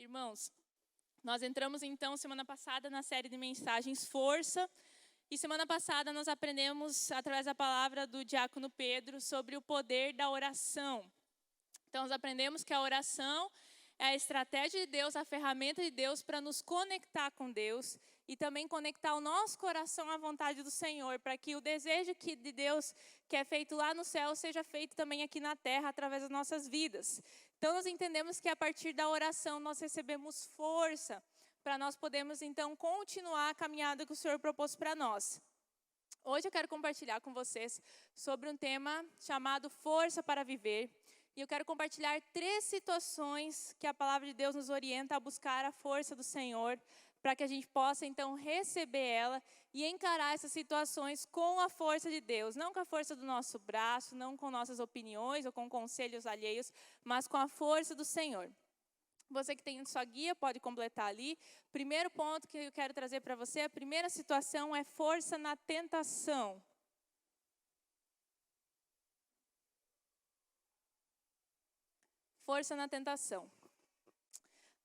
Irmãos, nós entramos então semana passada na série de mensagens Força. E semana passada nós aprendemos, através da palavra do diácono Pedro, sobre o poder da oração. Então nós aprendemos que a oração é a estratégia de Deus, a ferramenta de Deus para nos conectar com Deus e também conectar o nosso coração à vontade do Senhor, para que o desejo de Deus que é feito lá no céu seja feito também aqui na terra através das nossas vidas. Então nós entendemos que a partir da oração nós recebemos força para nós podermos então continuar a caminhada que o Senhor propôs para nós. Hoje eu quero compartilhar com vocês sobre um tema chamado Força para Viver. E eu quero compartilhar 3 situações que a palavra de Deus nos orienta a buscar a força do Senhor, para que a gente possa então receber ela e encarar essas situações com a força de Deus. Não com a força do nosso braço, não com nossas opiniões ou com conselhos alheios, mas com a força do Senhor. Você que tem sua guia pode completar ali. Primeiro ponto que eu quero trazer para você, a primeira situação é força na tentação. Força na tentação.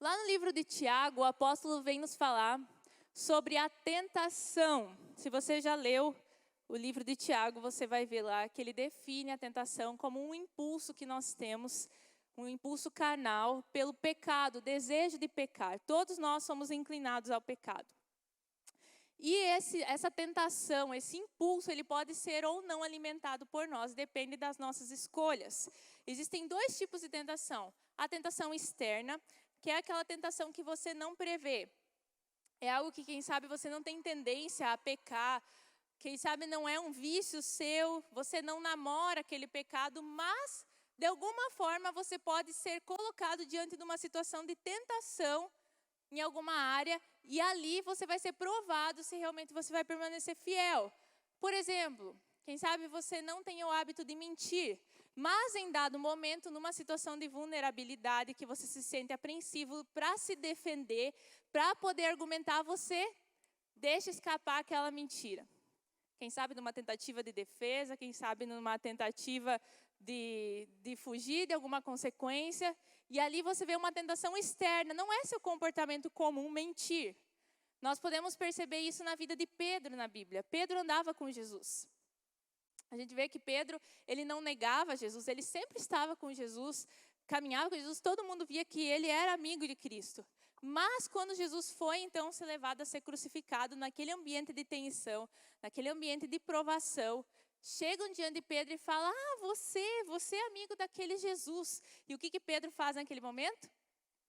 Lá no livro de Tiago, o apóstolo vem nos falar sobre a tentação. Se você já leu o livro de Tiago, você vai ver lá que ele define a tentação como um impulso que nós temos, um impulso carnal pelo pecado, o desejo de pecar. Todos nós somos inclinados ao pecado. E essa tentação, esse impulso, ele pode ser ou não alimentado por nós, depende das nossas escolhas. Existem 2 tipos de tentação. A tentação externa, que é aquela tentação que você não prevê. É algo que, quem sabe, você não tem tendência a pecar. Quem sabe não é um vício seu, você não namora aquele pecado, mas, de alguma forma, você pode ser colocado diante de uma situação de tentação em alguma área, e ali você vai ser provado se realmente você vai permanecer fiel. Por exemplo, quem sabe você não tem o hábito de mentir, mas em dado momento, numa situação de vulnerabilidade, que você se sente apreensivo para se defender, para poder argumentar, você deixa escapar aquela mentira. Quem sabe numa tentativa de defesa, quem sabe numa tentativa de fugir de alguma consequência. E ali você vê uma tentação externa, não é seu comportamento comum mentir. Nós podemos perceber isso na vida de Pedro na Bíblia. Pedro andava com Jesus. A gente vê que Pedro, ele não negava Jesus, ele sempre estava com Jesus, caminhava com Jesus, todo mundo via que ele era amigo de Cristo. Mas quando Jesus foi então ser levado a ser crucificado naquele ambiente de tensão, naquele ambiente de provação, chegam diante de Pedro e falam, você é amigo daquele Jesus. E o que Pedro faz naquele momento?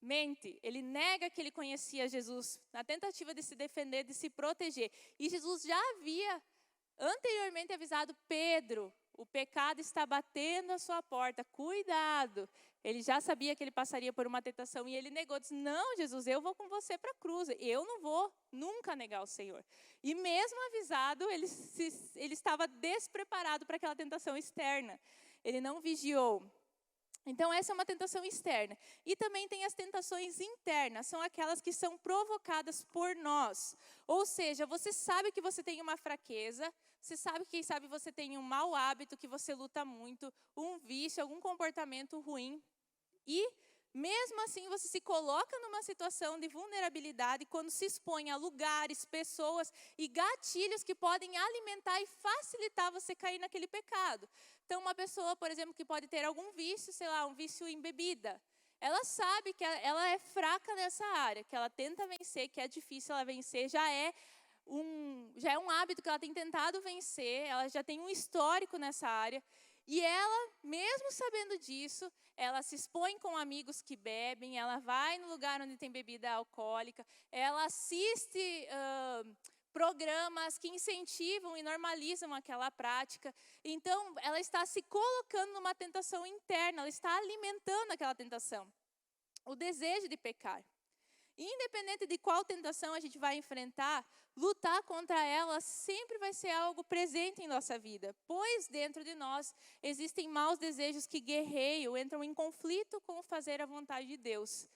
Mente. Ele nega que ele conhecia Jesus, na tentativa de se defender, de se proteger. E Jesus já havia anteriormente avisado Pedro, o pecado está batendo a sua porta, cuidado. Ele já sabia que ele passaria por uma tentação e ele negou, disse, não Jesus, eu vou com você para a cruz, eu não vou nunca negar o Senhor. E mesmo avisado, ele estava despreparado para aquela tentação externa, ele não vigiou. Então essa é uma tentação externa. E também tem as tentações internas, são aquelas que são provocadas por nós. Ou seja, você sabe que você tem uma fraqueza, você sabe que, quem sabe, você tem um mau hábito que você luta muito, um vício, algum comportamento ruim. E mesmo assim você se coloca numa situação de vulnerabilidade quando se expõe a lugares, pessoas e gatilhos que podem alimentar e facilitar você cair naquele pecado. Então uma pessoa, por exemplo, que pode ter algum vício, sei lá, um vício em bebida, ela sabe que ela é fraca nessa área, que ela tenta vencer, que é difícil ela vencer, já é um hábito que ela tem tentado vencer, ela já tem um histórico nessa área. E ela, mesmo sabendo disso, ela se expõe com amigos que bebem, ela vai no lugar onde tem bebida alcoólica, ela assiste programas que incentivam e normalizam aquela prática. Então, ela está se colocando numa tentação interna, ela está alimentando aquela tentação, o desejo de pecar. Independente de qual tentação a gente vai enfrentar, lutar contra ela sempre vai ser algo presente em nossa vida, pois dentro de nós existem maus desejos que guerreiam, entram em conflito com o fazer a vontade de Deus.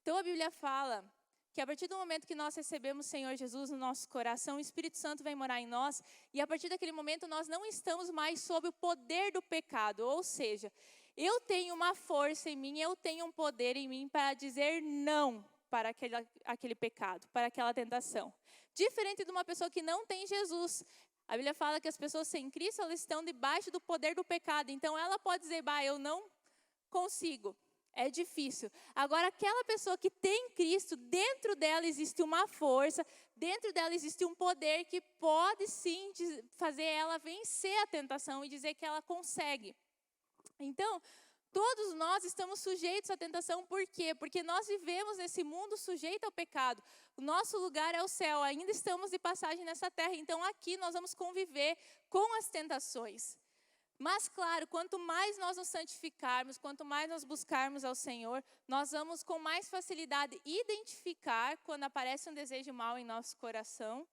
Então a Bíblia fala que a partir do momento que nós recebemos o Senhor Jesus no nosso coração, o Espírito Santo vem morar em nós, e a partir daquele momento nós não estamos mais sob o poder do pecado, ou seja, eu tenho uma força em mim, eu tenho um poder em mim para dizer não. para aquele pecado, para aquela tentação. Diferente de uma pessoa que não tem Jesus. A Bíblia fala que as pessoas sem Cristo, elas estão debaixo do poder do pecado. Então, ela pode dizer, eu não consigo. É difícil. Agora, aquela pessoa que tem Cristo, dentro dela existe uma força, dentro dela existe um poder que pode sim fazer ela vencer a tentação e dizer que ela consegue. Então, todos nós estamos sujeitos à tentação, por quê? Porque nós vivemos nesse mundo sujeito ao pecado. O nosso lugar é o céu, ainda estamos de passagem nessa terra, então aqui nós vamos conviver com as tentações. Mas, claro, quanto mais nós nos santificarmos, quanto mais nós buscarmos ao Senhor, nós vamos com mais facilidade identificar quando aparece um desejo mau em nosso coração.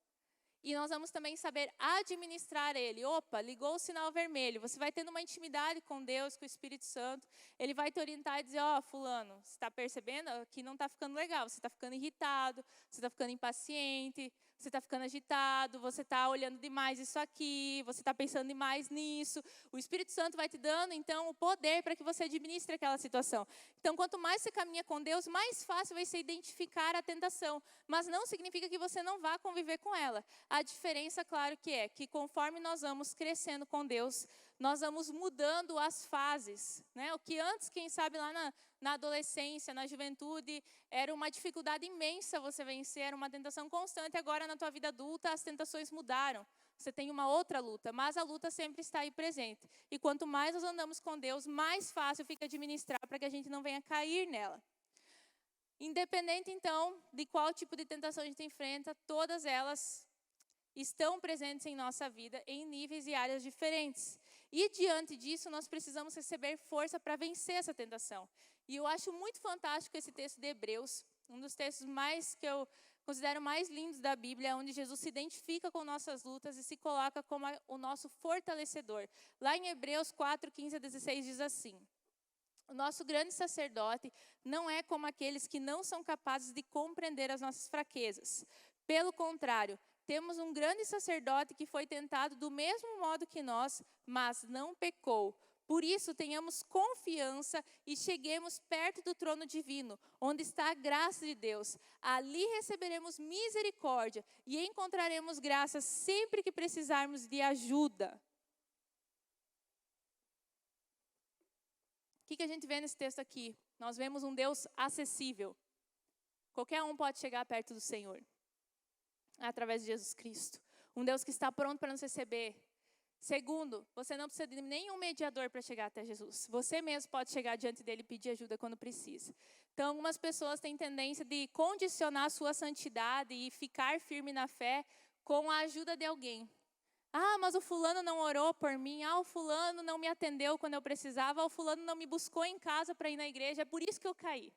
E nós vamos também saber administrar ele. Opa, ligou o sinal vermelho. Você vai tendo uma intimidade com Deus, com o Espírito Santo. Ele vai te orientar e dizer, fulano, você está percebendo? Aqui não está ficando legal. Você está ficando irritado, você está ficando impaciente, você está ficando agitado, você está olhando demais isso aqui, você está pensando demais nisso. O Espírito Santo vai te dando, então, o poder para que você administre aquela situação. Então, quanto mais você caminha com Deus, mais fácil vai ser identificar a tentação. Mas não significa que você não vá conviver com ela. A diferença, claro que é que conforme nós vamos crescendo com Deus, nós vamos mudando as fases, né? O que antes, quem sabe, lá na adolescência, na juventude, era uma dificuldade imensa você vencer, era uma tentação constante. Agora, na tua vida adulta, as tentações mudaram. Você tem uma outra luta, mas a luta sempre está aí presente. E quanto mais nós andamos com Deus, mais fácil fica administrar para que a gente não venha cair nela. Independente, então, de qual tipo de tentação a gente enfrenta, todas elas estão presentes em nossa vida em níveis e áreas diferentes. E diante disso, nós precisamos receber força para vencer essa tentação. E eu acho muito fantástico esse texto de Hebreus, um dos textos que eu considero mais lindos da Bíblia, onde Jesus se identifica com nossas lutas e se coloca como o nosso fortalecedor. Lá em Hebreus 4, 15 a 16 diz assim: o nosso grande sacerdote não é como aqueles que não são capazes de compreender as nossas fraquezas. Pelo contrário, temos um grande sacerdote que foi tentado do mesmo modo que nós, mas não pecou. Por isso, tenhamos confiança e cheguemos perto do trono divino, onde está a graça de Deus. Ali receberemos misericórdia e encontraremos graça sempre que precisarmos de ajuda. O que a gente vê nesse texto aqui? Nós vemos um Deus acessível. Qualquer um pode chegar perto do Senhor, através de Jesus Cristo. Um Deus que está pronto para nos receber. Segundo, você não precisa de nenhum mediador para chegar até Jesus. Você mesmo pode chegar diante dele e pedir ajuda quando precisa. Então, algumas pessoas têm tendência de condicionar a sua santidade e ficar firme na fé com a ajuda de alguém. Mas o fulano não orou por mim. O fulano não me atendeu quando eu precisava. O fulano não me buscou em casa para ir na igreja. É por isso que eu caí.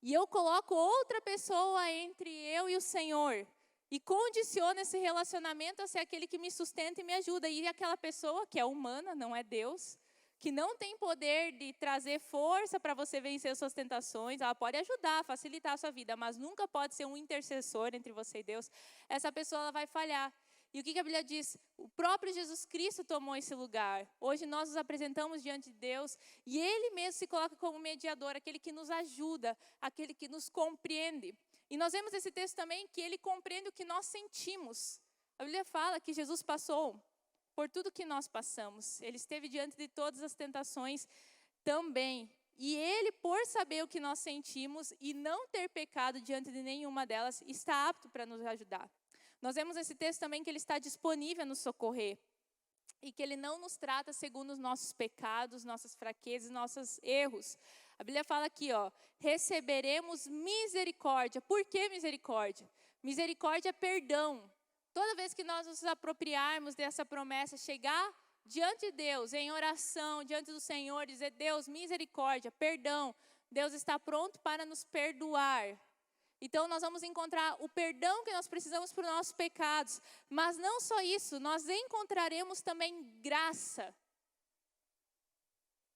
E eu coloco outra pessoa entre eu e o Senhor. E condiciono esse relacionamento a ser aquele que me sustenta e me ajuda. E aquela pessoa que é humana, não é Deus, que não tem poder de trazer força para você vencer as suas tentações, ela pode ajudar, facilitar a sua vida, mas nunca pode ser um intercessor entre você e Deus. Essa pessoa ela vai falhar. E o que a Bíblia diz? O próprio Jesus Cristo tomou esse lugar. Hoje nós nos apresentamos diante de Deus e Ele mesmo se coloca como mediador, aquele que nos ajuda, aquele que nos compreende. E nós vemos esse texto também que Ele compreende o que nós sentimos. A Bíblia fala que Jesus passou por tudo que nós passamos. Ele esteve diante de todas as tentações também. E Ele, por saber o que nós sentimos e não ter pecado diante de nenhuma delas, está apto para nos ajudar. Nós vemos nesse texto também que Ele está disponível a nos socorrer. E que Ele não nos trata segundo os nossos pecados, nossas fraquezas, nossos erros. A Bíblia fala aqui, receberemos misericórdia. Por que misericórdia? Misericórdia é perdão. Toda vez que nós nos apropriarmos dessa promessa, chegar diante de Deus, em oração, diante do Senhor, dizer, Deus, misericórdia, perdão. Deus está pronto para nos perdoar. Então, nós vamos encontrar o perdão que nós precisamos para os nossos pecados. Mas não só isso, nós encontraremos também graça.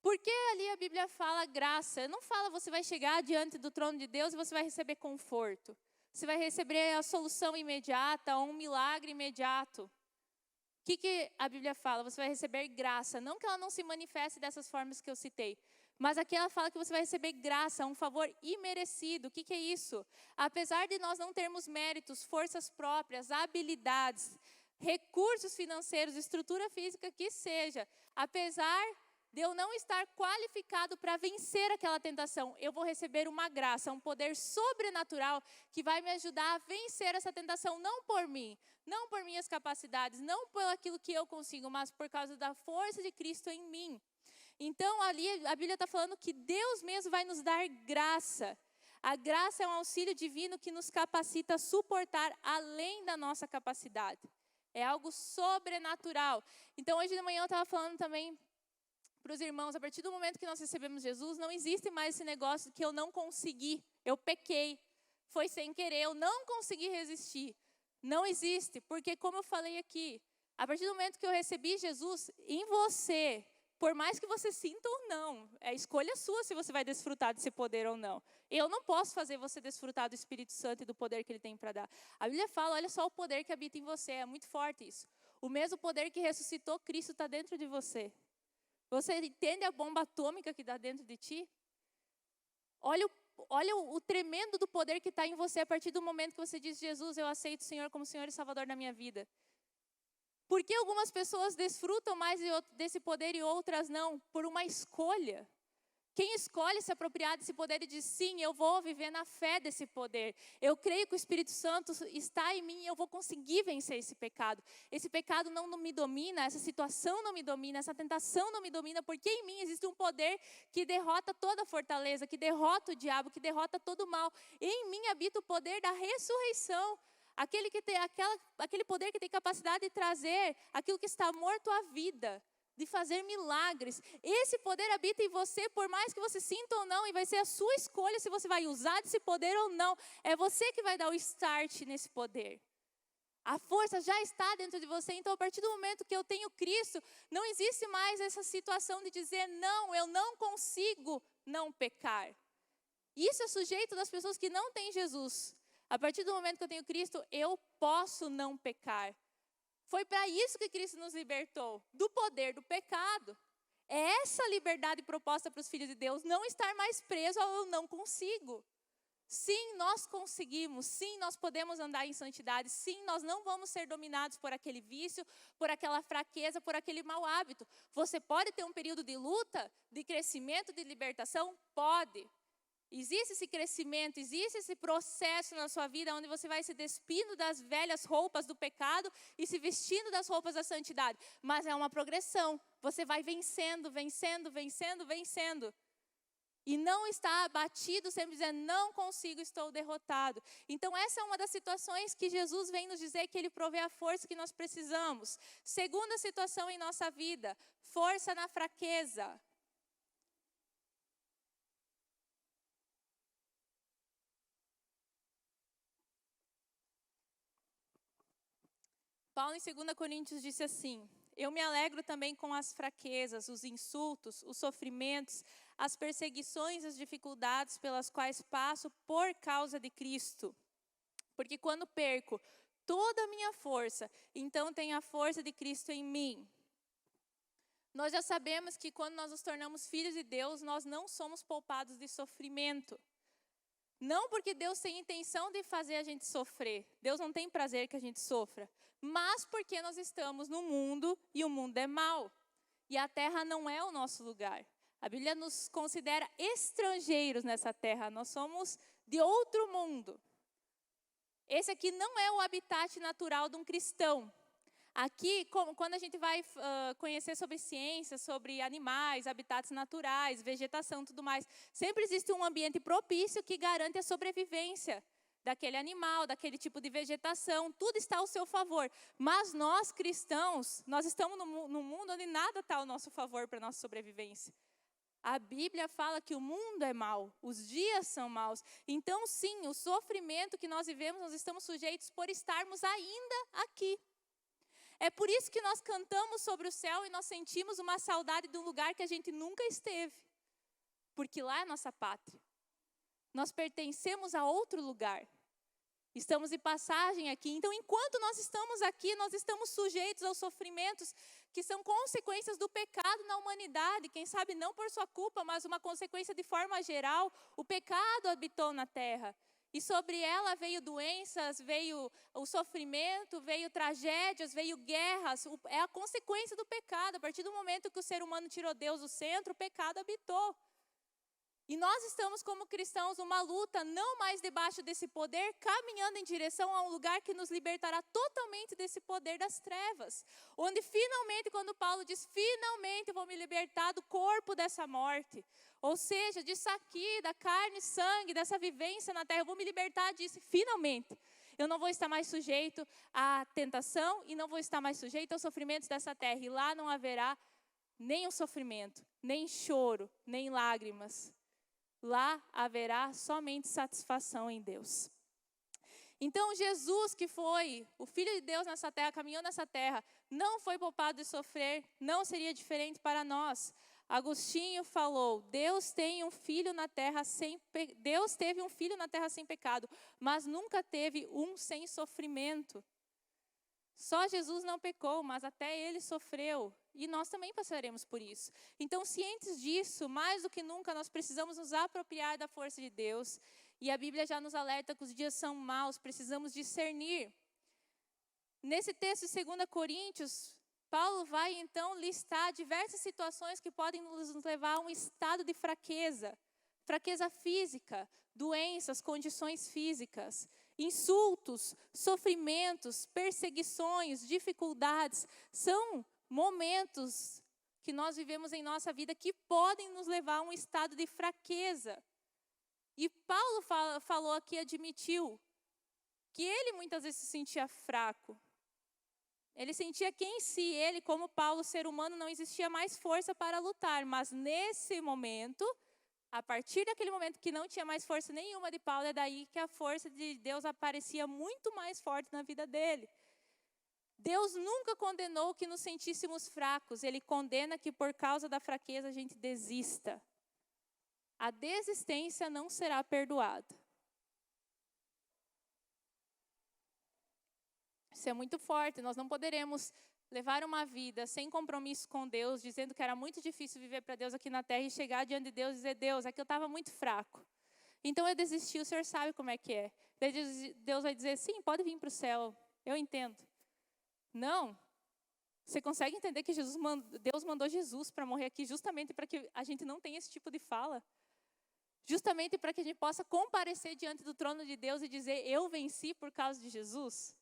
Por que ali a Bíblia fala graça? Não fala você vai chegar diante do trono de Deus e você vai receber conforto. Você vai receber a solução imediata, um milagre imediato. O que a Bíblia fala? Você vai receber graça. Não que ela não se manifeste dessas formas que eu citei. Mas aqui ela fala que você vai receber graça, um favor imerecido. O que é isso? Apesar de nós não termos méritos, forças próprias, habilidades, recursos financeiros, estrutura física que seja, apesar de eu não estar qualificado para vencer aquela tentação, eu vou receber uma graça, um poder sobrenatural que vai me ajudar a vencer essa tentação, não por mim, não por minhas capacidades, não por aquilo que eu consigo, mas por causa da força de Cristo em mim. Então, ali a Bíblia está falando que Deus mesmo vai nos dar graça. A graça é um auxílio divino que nos capacita a suportar além da nossa capacidade. É algo sobrenatural. Então, hoje de manhã eu estava falando também para os irmãos, a partir do momento que nós recebemos Jesus, não existe mais esse negócio que eu não consegui, eu pequei, foi sem querer, eu não consegui resistir. Não existe, porque como eu falei aqui, a partir do momento que eu recebi Jesus, em você, por mais que você sinta ou não, é escolha sua se você vai desfrutar desse poder ou não. Eu não posso fazer você desfrutar do Espírito Santo e do poder que Ele tem para dar. A Bíblia fala, olha só o poder que habita em você, é muito forte isso. O mesmo poder que ressuscitou Cristo está dentro de você. Você entende a bomba atômica que está dentro de ti? Olha o tremendo do poder que está em você a partir do momento que você diz, Jesus, eu aceito o Senhor como Senhor e Salvador da minha vida. Por que algumas pessoas desfrutam mais desse poder e outras não? Por uma escolha. Quem escolhe se apropriar desse poder e diz, sim, eu vou viver na fé desse poder. Eu creio que o Espírito Santo está em mim e eu vou conseguir vencer esse pecado. Esse pecado não me domina, essa situação não me domina, essa tentação não me domina, porque em mim existe um poder que derrota toda a fortaleza, que derrota o diabo, que derrota todo o mal. Em mim habita o poder da ressurreição. Aquele poder que tem capacidade de trazer aquilo que está morto à vida, de fazer milagres. Esse poder habita em você, por mais que você sinta ou não, e vai ser a sua escolha se você vai usar desse poder ou não. É você que vai dar o start nesse poder. A força já está dentro de você, então a partir do momento que eu tenho Cristo, não existe mais essa situação de dizer, não, eu não consigo não pecar. Isso é sujeito das pessoas que não têm Jesus. A partir do momento que eu tenho Cristo, eu posso não pecar. Foi para isso que Cristo nos libertou, do poder do pecado. É essa liberdade proposta para os filhos de Deus, não estar mais preso ao eu não consigo. Sim, nós conseguimos, sim, nós podemos andar em santidade, sim, nós não vamos ser dominados por aquele vício, por aquela fraqueza, por aquele mau hábito. Você pode ter um período de luta, de crescimento, de libertação? Pode. Existe esse crescimento, existe esse processo na sua vida onde você vai se despindo das velhas roupas do pecado e se vestindo das roupas da santidade. Mas é uma progressão. Você vai vencendo, vencendo, vencendo, vencendo. E não está abatido, sempre dizendo, não consigo, estou derrotado. Então essa é uma das situações que Jesus vem nos dizer que Ele provê a força que nós precisamos. Segunda situação em nossa vida, força na fraqueza. Paulo em 2 Coríntios disse assim, eu me alegro também com as fraquezas, os insultos, os sofrimentos, as perseguições, as dificuldades pelas quais passo por causa de Cristo. Porque quando perco toda a minha força, então tenho a força de Cristo em mim. Nós já sabemos que quando nós nos tornamos filhos de Deus, nós não somos poupados de sofrimento. Não porque Deus tem intenção de fazer a gente sofrer. Deus não tem prazer que a gente sofra. Mas porque nós estamos no mundo e o mundo é mau. E a terra não é o nosso lugar. A Bíblia nos considera estrangeiros nessa terra. Nós somos de outro mundo. Esse aqui não é o habitat natural de um cristão. Aqui, quando a gente vai conhecer sobre ciência, sobre animais, habitats naturais, vegetação e tudo mais, sempre existe um ambiente propício que garante a sobrevivência daquele animal, daquele tipo de vegetação, tudo está ao seu favor. Mas nós, cristãos, nós estamos num mundo onde nada está ao nosso favor para a nossa sobrevivência. A Bíblia fala que o mundo é mau, os dias são maus. Então, sim, o sofrimento que nós vivemos, nós estamos sujeitos por estarmos ainda aqui. É por isso que nós cantamos sobre o céu e nós sentimos uma saudade de um lugar que a gente nunca esteve. Porque lá é a nossa pátria. Nós pertencemos a outro lugar. Estamos de passagem aqui. Então, enquanto nós estamos aqui, nós estamos sujeitos aos sofrimentos que são consequências do pecado na humanidade. Quem sabe não por sua culpa, mas uma consequência de forma geral. O pecado habitou na terra. E sobre ela veio doenças, veio o sofrimento, veio tragédias, veio guerras. É a consequência do pecado. A partir do momento que o ser humano tirou Deus do centro, o pecado habitou. E nós estamos como cristãos numa luta, não mais debaixo desse poder, caminhando em direção a um lugar que nos libertará totalmente desse poder das trevas. Onde finalmente, quando Paulo diz, finalmente vou me libertar do corpo dessa morte. Ou seja, disso aqui, da carne e sangue, dessa vivência na terra, eu vou me libertar disso, finalmente. Eu não vou estar mais sujeito à tentação e não vou estar mais sujeito aos sofrimentos dessa terra. E lá não haverá nem o sofrimento, nem choro, nem lágrimas. Lá haverá somente satisfação em Deus. Então Jesus, que foi o Filho de Deus nessa terra, caminhou nessa terra, não foi poupado de sofrer, não seria diferente para nós. Agostinho falou, Deus teve um filho na terra sem pecado, mas nunca teve um sem sofrimento. Só Jesus não pecou, mas até ele sofreu. E nós também passaremos por isso. Então, cientes disso, mais do que nunca, nós precisamos nos apropriar da força de Deus. E a Bíblia já nos alerta que os dias são maus, precisamos discernir. Nesse texto de 2 Coríntios, Paulo vai então listar diversas situações que podem nos levar a um estado de fraqueza. Fraqueza física, doenças, condições físicas, insultos, sofrimentos, perseguições, dificuldades. São momentos que nós vivemos em nossa vida que podem nos levar a um estado de fraqueza. E Paulo falou aqui, admitiu, que ele muitas vezes se sentia fraco. Ele sentia que em si, ele como Paulo, ser humano, não existia mais força para lutar. Mas nesse momento, a partir daquele momento que não tinha mais força nenhuma de Paulo, é daí que a força de Deus aparecia muito mais forte na vida dele. Deus nunca condenou que nos sentíssemos fracos. Ele condena que por causa da fraqueza a gente desista. A desistência não será perdoada. Isso é muito forte. Nós não poderemos levar uma vida sem compromisso com Deus, dizendo que era muito difícil viver para Deus aqui na terra e chegar diante de Deus e dizer, Deus, é que eu estava muito fraco. Então eu desisti, o Senhor sabe como é que é. Deus vai dizer, sim, pode vir para o céu, eu entendo. Não. Você consegue entender que Deus mandou Jesus para morrer aqui justamente para que a gente não tenha esse tipo de fala? Justamente para que a gente possa comparecer diante do trono de Deus e dizer, eu venci por causa de Jesus?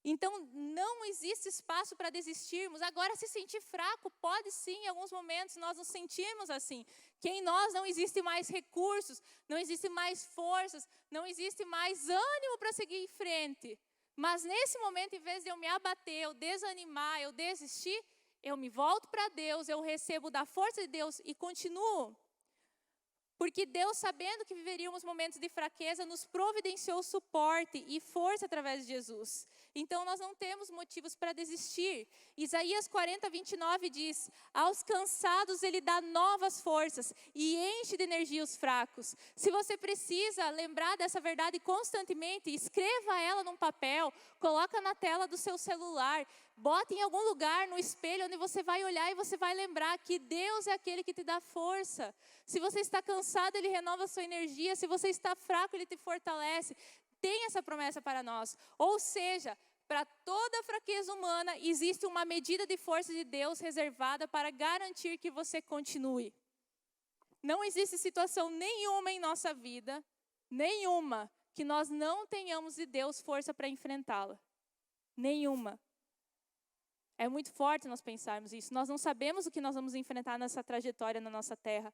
Então, não existe espaço para desistirmos. Agora, se sentir fraco, pode sim, em alguns momentos nós nos sentimos assim. Que em nós não existe mais recursos, não existe mais forças, não existe mais ânimo para seguir em frente. Mas nesse momento, em vez de eu me abater, eu desanimar, eu desistir, eu me volto para Deus, eu recebo da força de Deus e continuo. Porque Deus, sabendo que viveríamos momentos de fraqueza, nos providenciou suporte e força através de Jesus. Então, nós não temos motivos para desistir. Isaías 40, 29 diz, aos cansados Ele dá novas forças e enche de energia os fracos. Se você precisa lembrar dessa verdade constantemente, escreva ela num papel, coloca na tela do seu celular, bota em algum lugar, no espelho, onde você vai olhar e você vai lembrar que Deus é aquele que te dá força. Se você está cansado, Ele renova a sua energia. Se você está fraco, Ele te fortalece. Tem essa promessa para nós. Ou seja, para toda fraqueza humana, existe uma medida de força de Deus reservada para garantir que você continue. Não existe situação nenhuma em nossa vida, nenhuma, que nós não tenhamos de Deus força para enfrentá-la. Nenhuma. É muito forte nós pensarmos isso. Nós não sabemos o que nós vamos enfrentar nessa trajetória na nossa terra.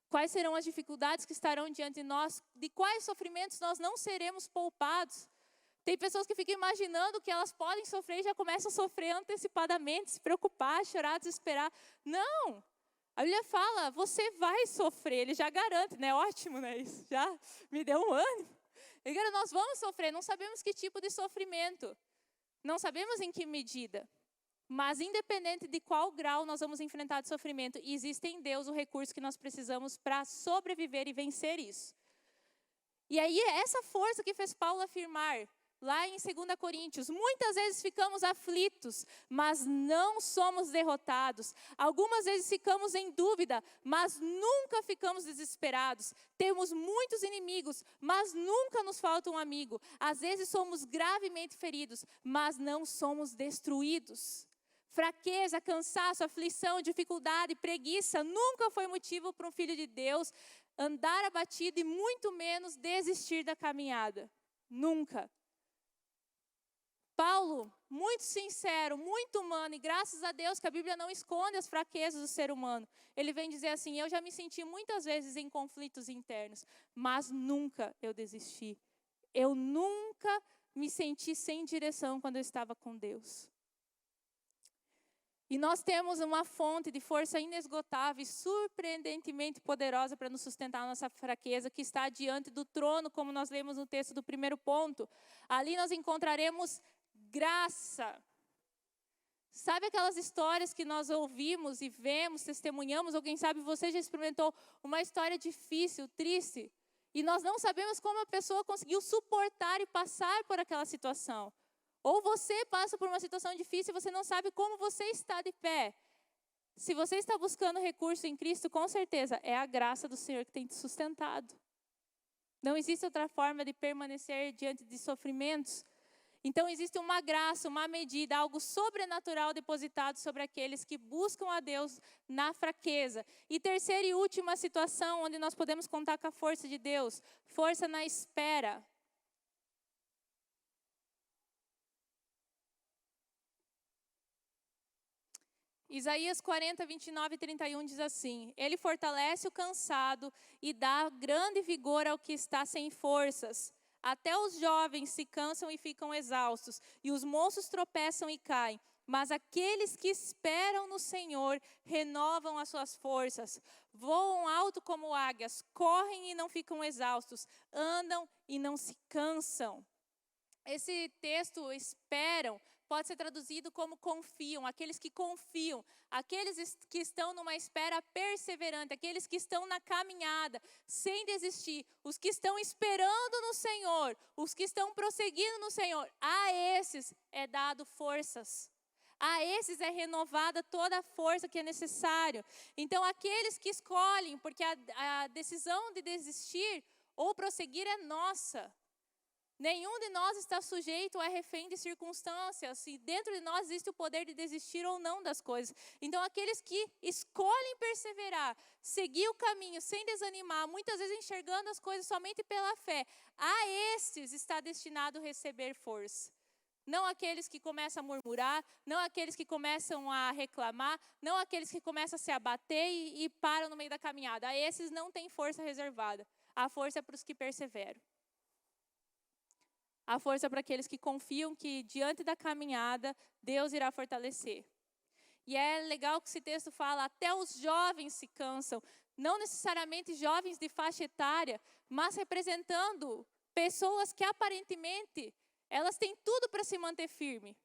Quais serão as dificuldades que estarão diante de nós? De quais sofrimentos nós não seremos poupados? Tem pessoas que ficam imaginando que elas podem sofrer e já começam a sofrer antecipadamente, se preocupar, chorar, desesperar. Não! A Bíblia fala, você vai sofrer. Ele já garante, né? Ótimo, né? Isso já me deu um ânimo. Nós vamos sofrer, não sabemos que tipo de sofrimento. Não sabemos em que medida. Mas independente de qual grau nós vamos enfrentar de sofrimento, existe em Deus o recurso que nós precisamos para sobreviver e vencer isso. E aí é essa força que fez Paulo afirmar, lá em 2 Coríntios, muitas vezes ficamos aflitos, mas não somos derrotados. Algumas vezes ficamos em dúvida, mas nunca ficamos desesperados. Temos muitos inimigos, mas nunca nos falta um amigo. Às vezes somos gravemente feridos, mas não somos destruídos. Fraqueza, cansaço, aflição, dificuldade, preguiça nunca foi motivo para um filho de Deus andar abatido e muito menos desistir da caminhada. Nunca. Paulo, muito sincero, muito humano, e graças a Deus que a Bíblia não esconde as fraquezas do ser humano. Ele vem dizer assim, eu já me senti muitas vezes em conflitos internos, mas nunca eu desisti. Eu nunca me senti sem direção quando eu estava com Deus. E nós temos uma fonte de força inesgotável e surpreendentemente poderosa para nos sustentar a nossa fraqueza, que está diante do trono, como nós lemos no texto do primeiro ponto. Ali nós encontraremos graça. Sabe aquelas histórias que nós ouvimos e vemos, testemunhamos, ou quem sabe você já experimentou uma história difícil, triste, e nós não sabemos como a pessoa conseguiu suportar e passar por aquela situação. Ou você passa por uma situação difícil e você não sabe como você está de pé. Se você está buscando recurso em Cristo, com certeza é a graça do Senhor que tem te sustentado. Não existe outra forma de permanecer diante de sofrimentos. Então existe uma graça, uma medida, algo sobrenatural depositado sobre aqueles que buscam a Deus na fraqueza. E terceira e última situação onde nós podemos contar com a força de Deus, força na espera. Isaías 40, 29 e 31 diz assim, ele fortalece o cansado e dá grande vigor ao que está sem forças. Até os jovens se cansam e ficam exaustos, e os moços tropeçam e caem. Mas aqueles que esperam no Senhor renovam as suas forças. Voam alto como águias, correm e não ficam exaustos, andam e não se cansam. Esse texto, esperam, pode ser traduzido como confiam, aqueles que confiam, aqueles que estão numa espera perseverante, aqueles que estão na caminhada, sem desistir, os que estão esperando no Senhor, os que estão prosseguindo no Senhor, a esses é dado forças. A esses é renovada toda a força que é necessário. Então, aqueles que escolhem, porque a decisão de desistir ou prosseguir é nossa. Nenhum de nós está sujeito a refém de circunstâncias, e dentro de nós existe o poder de desistir ou não das coisas. Então, aqueles que escolhem perseverar, seguir o caminho sem desanimar, muitas vezes enxergando as coisas somente pela fé, a estes está destinado a receber força. Não aqueles que começam a murmurar, não aqueles que começam a reclamar, não aqueles que começam a se abater e param no meio da caminhada. A esses não tem força reservada. A força é para os que perseveram. A força para aqueles que confiam que diante da caminhada, Deus irá fortalecer. E é legal que esse texto fala, até os jovens se cansam. Não necessariamente jovens de faixa etária, mas representando pessoas que aparentemente, elas têm tudo para se manter firme.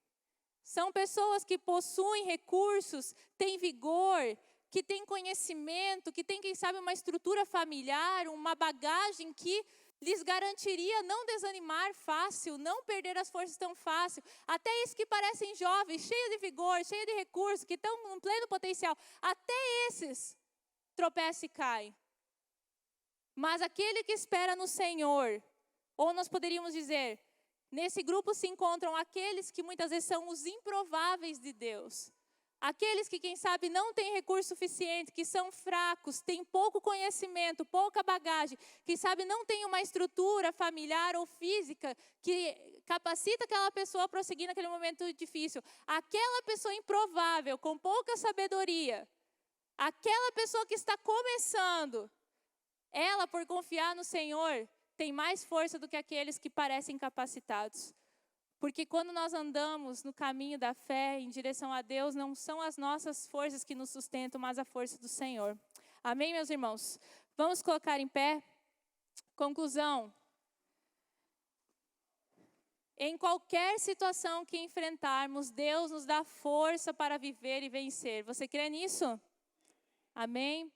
São pessoas que possuem recursos, têm vigor, que têm conhecimento, que têm, quem sabe, uma estrutura familiar, uma bagagem que lhes garantiria não desanimar fácil, não perder as forças tão fácil. Até esses que parecem jovens, cheios de vigor, cheios de recursos, que estão no pleno potencial, até esses tropeçam e caem. Mas aquele que espera no Senhor, ou nós poderíamos dizer, nesse grupo se encontram aqueles que muitas vezes são os improváveis de Deus. Aqueles que, quem sabe, não têm recurso suficiente, que são fracos, têm pouco conhecimento, pouca bagagem, quem sabe não têm uma estrutura familiar ou física que capacita aquela pessoa a prosseguir naquele momento difícil. Aquela pessoa improvável, com pouca sabedoria, aquela pessoa que está começando, ela, por confiar no Senhor, tem mais força do que aqueles que parecem incapacitados. Porque quando nós andamos no caminho da fé, em direção a Deus, não são as nossas forças que nos sustentam, mas a força do Senhor. Amém, meus irmãos? Vamos colocar em pé. Conclusão. Em qualquer situação que enfrentarmos, Deus nos dá força para viver e vencer. Você crê nisso? Amém?